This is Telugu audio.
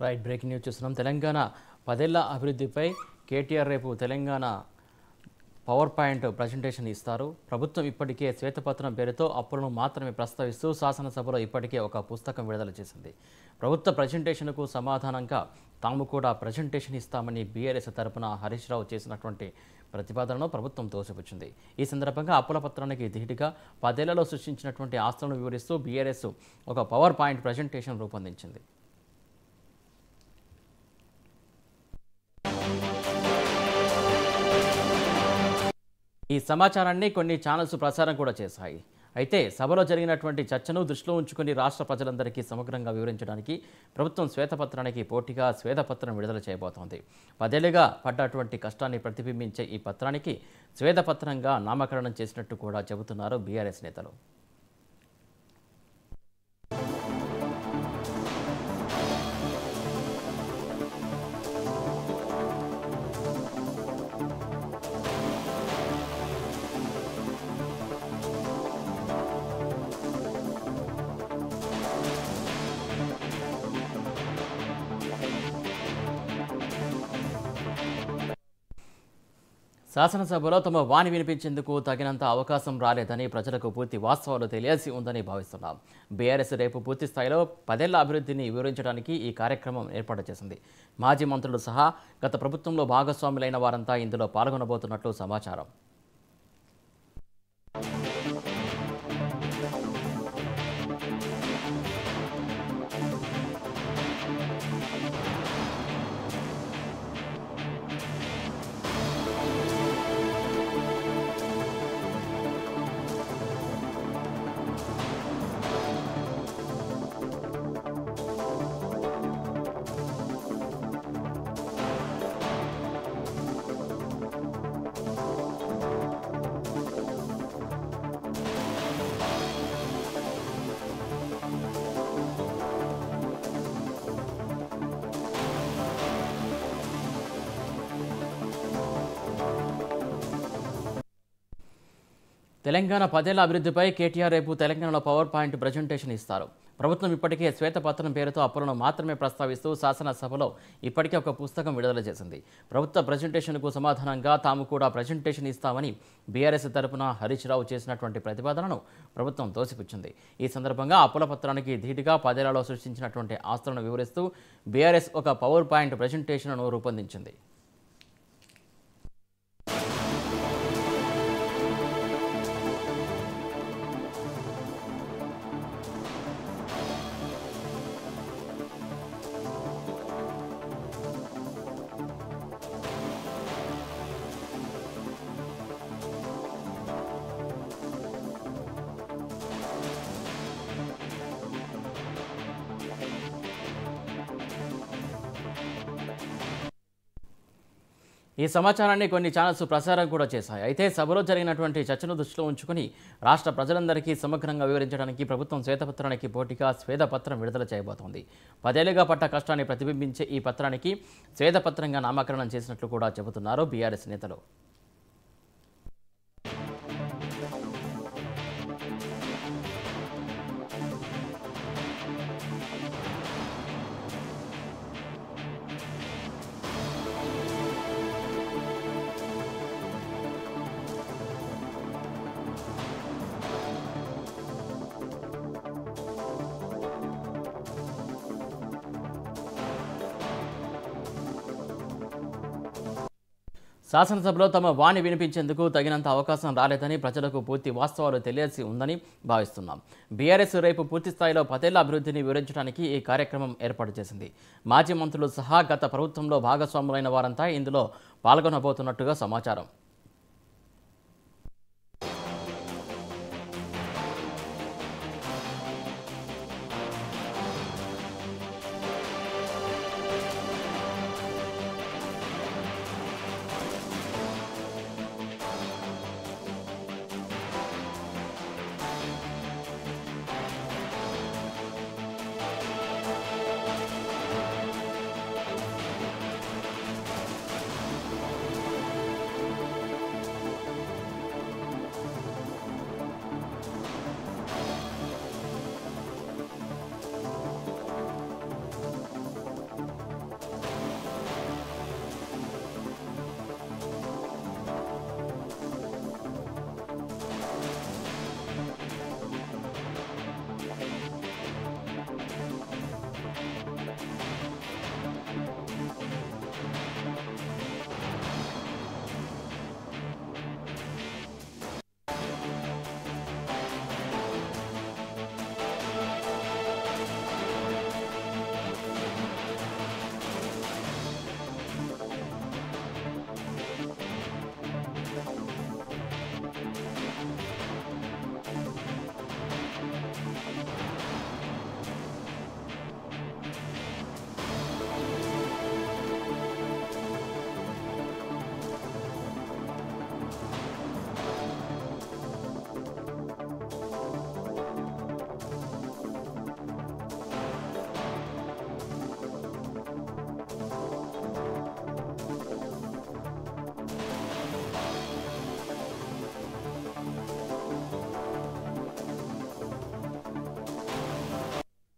రైట్ బ్రేకింగ్ న్యూస్ చూస్తున్నాం. తెలంగాణ 10 ఏళ్ల అభివృద్ధిపై కేటీఆర్ రేపు తెలంగాణ పవర్ పాయింట్ ప్రజెంటేషన్ ఇస్తారు. ప్రభుత్వం ఇప్పటికే శ్వేతపత్రం పేరుతో అప్పులను మాత్రమే ప్రస్తావిస్తూ శాసనసభలో ఇప్పటికే ఒక పుస్తకం విడుదల చేసింది. ప్రభుత్వ ప్రజెంటేషన్కు సమాధానంగా తాము కూడా ప్రజెంటేషన్ ఇస్తామని బీఆర్ఎస్ తరపున హరీష్ రావు చేసినటువంటి ప్రతిపాదనను ప్రభుత్వం తోసిపుచ్చింది. ఈ సందర్భంగా అప్పుల పత్రానికి ధీటుగా 10 ఏళ్లలో సృష్టించినటువంటి ఆస్తులను వివరిస్తూ బీఆర్ఎస్ ఒక పవర్ పాయింట్ ప్రజెంటేషన్ రూపొందించింది. ఈ సమాచారాన్ని కొన్ని ఛానల్స్ ప్రసారం కూడా చేశాయి. అయితే సభలో జరిగినటువంటి చర్చను దృష్టిలో ఉంచుకుని రాష్ట్ర ప్రజలందరికీ సమగ్రంగా వివరించడానికి ప్రభుత్వం శ్వేతపత్రానికి పోటీగా శ్వేతపత్రం విడుదల చేయబోతోంది. 10 ఏళ్లుగా పడ్డటువంటి కష్టాన్ని ప్రతిబింబించే ఈ పత్రానికి శ్వేతపత్రంగా నామకరణం చేసినట్టు కూడా చెబుతున్నారు బీఆర్ఎస్ నేతలు. శాసనసభలో తమ వాణి వినిపించేందుకు తగినంత అవకాశం రాలేదని ప్రజలకు పూర్తి వాస్తవాలు తెలియాల్సి ఉందని భావిస్తున్నాం. బీఆర్ఎస్ రేపు పూర్తి స్థాయిలో 10 ఏళ్ల అభివృద్ధిని వివరించడానికి ఈ కార్యక్రమం ఏర్పాటు చేసింది. మాజీ మంత్రులు సహా గత ప్రభుత్వంలో భాగస్వాములైన వారంతా ఇందులో పాల్గొనబోతున్నట్లు సమాచారం. తెలంగాణ 10 ఏళ్ల అభివృద్ధిపై కేటీఆర్ రేపు తెలంగాణలో పవర్ పాయింట్ ప్రజెంటేషన్ ఇస్తారు. ప్రభుత్వం ఇప్పటికే శ్వేతపత్రం పేరుతో అప్పులను మాత్రమే ప్రస్తావిస్తూ శాసనసభలో ఇప్పటికే ఒక పుస్తకం విడుదల చేసింది. ప్రభుత్వ ప్రజెంటేషన్కు సమాధానంగా తాము కూడా ప్రజెంటేషన్ ఇస్తామని బీఆర్ఎస్ తరపున హరీష్ రావు చేసినటువంటి ప్రతిపాదనను ప్రభుత్వం తోసిపుచ్చింది. ఈ సందర్భంగా అప్పుల పత్రానికి ధీటుగా 10 ఏళ్లలో సృష్టించినటువంటి ఆస్తులను వివరిస్తూ బీఆర్ఎస్ ఒక పవర్ పాయింట్ ప్రజెంటేషన్ను రూపొందించింది. ఈ సమాచారాన్ని కొన్ని ఛానల్స్ ప్రసారం కూడా చేశాయి. అయితే సభలో జరిగినటువంటి చర్చను దృష్టిలో ఉంచుకుని రాష్ట్ర ప్రజలందరికీ సమగ్రంగా వివరించడానికి ప్రభుత్వం శ్వేతపత్రానికి పోటీగా శ్వేతపత్రం విడుదల చేయబోతోంది. 10 ఏళ్లుగా పట్ట కష్టాన్ని ప్రతిబింబించే ఈ పత్రానికి శ్వేతపత్రంగా నామకరణం చేసినట్లు కూడా చెబుతున్నారు బీఆర్ఎస్ నేతలు. శాసనసభలో తమ వాణి వినిపించేందుకు తగినంత అవకాశం రాలేదని ప్రజలకు పూర్తి వాస్తవాలు తెలియాల్సి ఉందని భావిస్తున్నాం. బీఆర్ఎస్ రేపు పూర్తి స్థాయిలో 10 ఏళ్ల అభివృద్ధిని వివరించడానికి ఈ కార్యక్రమం ఏర్పాటు చేసింది. మాజీ మంత్రులు సహా గత ప్రభుత్వంలో భాగస్వాములైన వారంతా ఇందులో పాల్గొనబోతున్నట్టుగా సమాచారం.